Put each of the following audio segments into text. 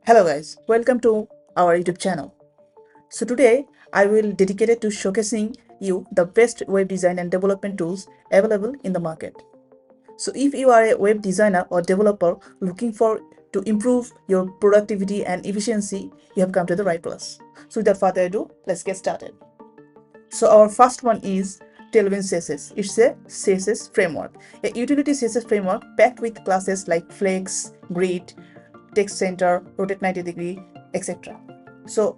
Hello guys, welcome to our YouTube channel. So today I will dedicate it to showcasing you the best web design and development tools available in the market. So if you are a web designer or developer looking for to improve your productivity and efficiency, you have come to the right place. So without further ado, let's get started. So our first one is Tailwind CSS. It's a CSS framework, a utility CSS framework packed with classes like Flex, Grid, Text Center, Rotate 90 degree, etc. So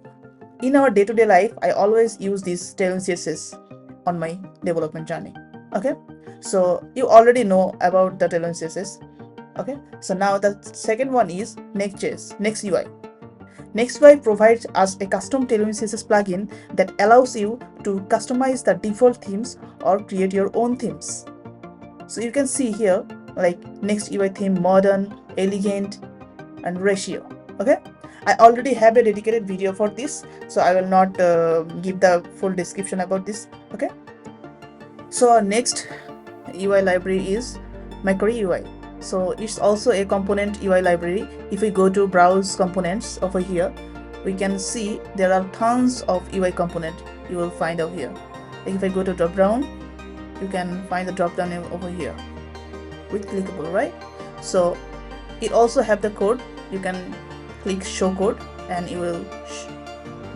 in our day-to-day life, I always use this Tailwind CSS on my development journey. Okay, so you already know about the Tailwind CSS. Okay, so now the second one is NextUI. NextUI provides us a custom Tailwind CSS plugin that allows you to customize the default themes or create your own themes. So you can see here like NextUI theme, modern, elegant, and ratio. Okay, I already have a dedicated video for this, so I will not give the full description about this. Okay, so our next UI library is MicroUI. So it's also a component UI library. If we go to browse components over here, we can see there are tons of UI component you will find out here. Like if I go to drop down, you can find the drop down over here with clickable, right? So it also have the code. You can click show code and you will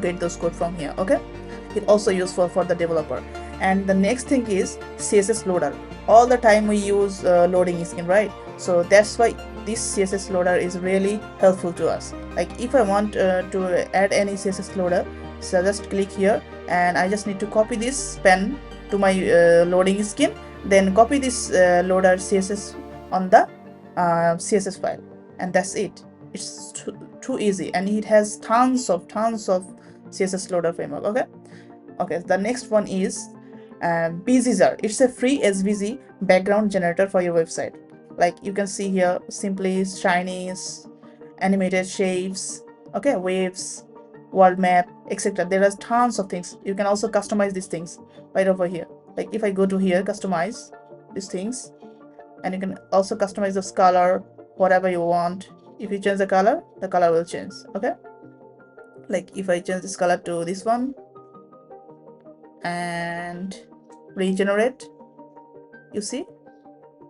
get those code from here. Okay, it also useful for the developer. And the next thing is CSS Loader. All the time we use loading skin, right? So that's why this CSS Loader is really helpful to us. Like if I want to add any CSS Loader, so just click here and I just need to copy this pen to my loading skin, then copy this loader CSS on the CSS file, and that's it. It's too easy, and it has tons of CSS Loader framework. Okay, the next one is Bzzer. It's a free SVG background generator for your website. Like you can see here, simply shinies, animated shapes, okay, waves, world map, etc. There are tons of things. You can also customize these things right over here. Like if I go to here, customize these things, and you can also customize the color, whatever you want. If you change the color will change. Okay, like if I change this color to this one and regenerate, you see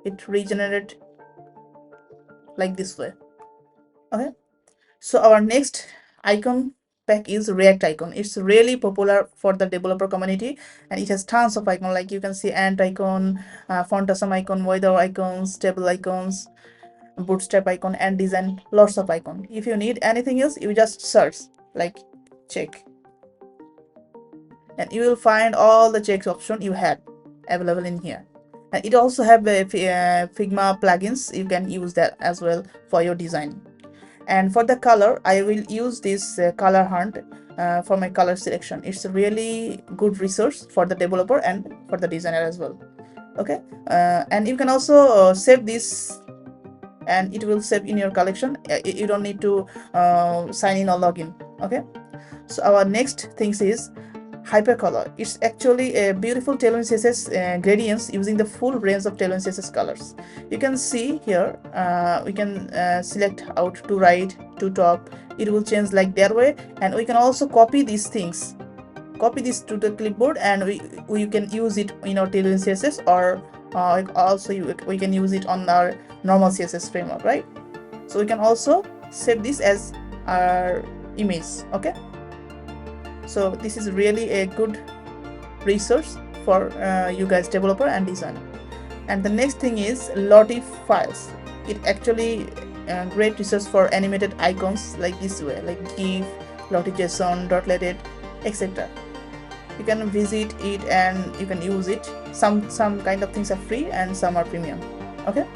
it regenerate like this way. Okay, so our next icon pack is React icon. It's really popular for the developer community, and it has tons of icons. Like you can see ant icon, font awesome icon, weather icons, table icons, bootstrap icon, and design, lots of icon. If you need anything else, you just search like check, and you will find all the checks option you had available in here. And it also have a Figma plugins. You can use that as well for your design. And for the color, I will use this color hunt for my color selection. It's a really good resource for the developer and for the designer as well. Okay, and you can also save this, and it will save in your collection. You don't need to sign in or login. Okay, so our next things is Hypercolor. It's actually a beautiful Tailwind CSS gradients using the full range of Tailwind CSS colors. You can see here, we can select out to right, to top. It will change like that way, and we can also copy these things. Copy this to the clipboard, and we can use it in our Tailwind CSS, or also we can use it on our normal CSS framework, right? So we can also save this as our image. Okay, so this is really a good resource for you guys, developer and designer. And the next thing is Lottiefiles. It actually great resource for animated icons like this way, like GIF, Lottie.json, dotleted, etc. You can visit it and you can use it. Some kind of things are free and some are premium. Okay,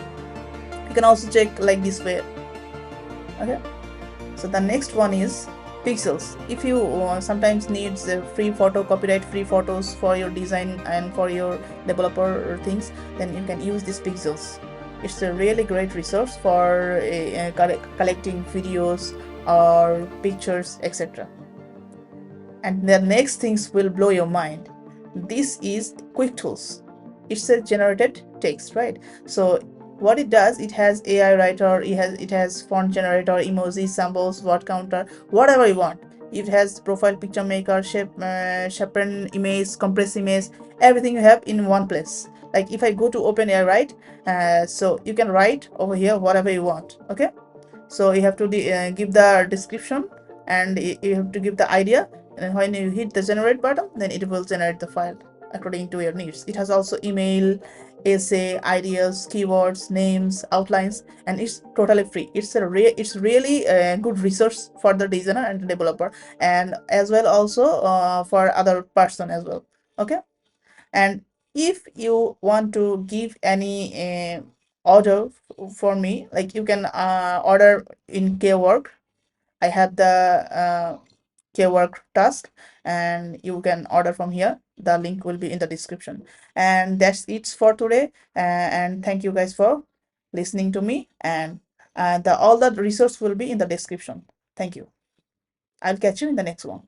you can also check like this way. Okay, so the next one is Pexels. If you sometimes needs free photo, copyright free photos for your design and for your developer things, then you can use this Pexels. It's a really great resource for collecting videos or pictures, etc. And the next things will blow your mind. This is Quicktools. It's a generated text, right? So what it does, it has AI writer, it has font generator, emoji, symbols, word counter, whatever you want. It has profile picture maker, sharpen image, compress image, everything you have in one place. Like if I go to OpenAI, right, so you can write over here whatever you want. Okay, so you have to give the description, and you have to give the idea, and when you hit the generate button, then it will generate the file according to your needs. It has also email, essay, ideas, keywords, names, outlines, and it's totally free. It's really a good resource for the designer and the developer, and as well also for other person as well. Okay, and if you want to give any order for me, like you can order in Kwork. I have the Kwork task, and you can order from here. The link will be in the description. And that's it for today, and thank you guys for listening to me, and all the resource will be in the description. Thank you. I'll catch you in the next one.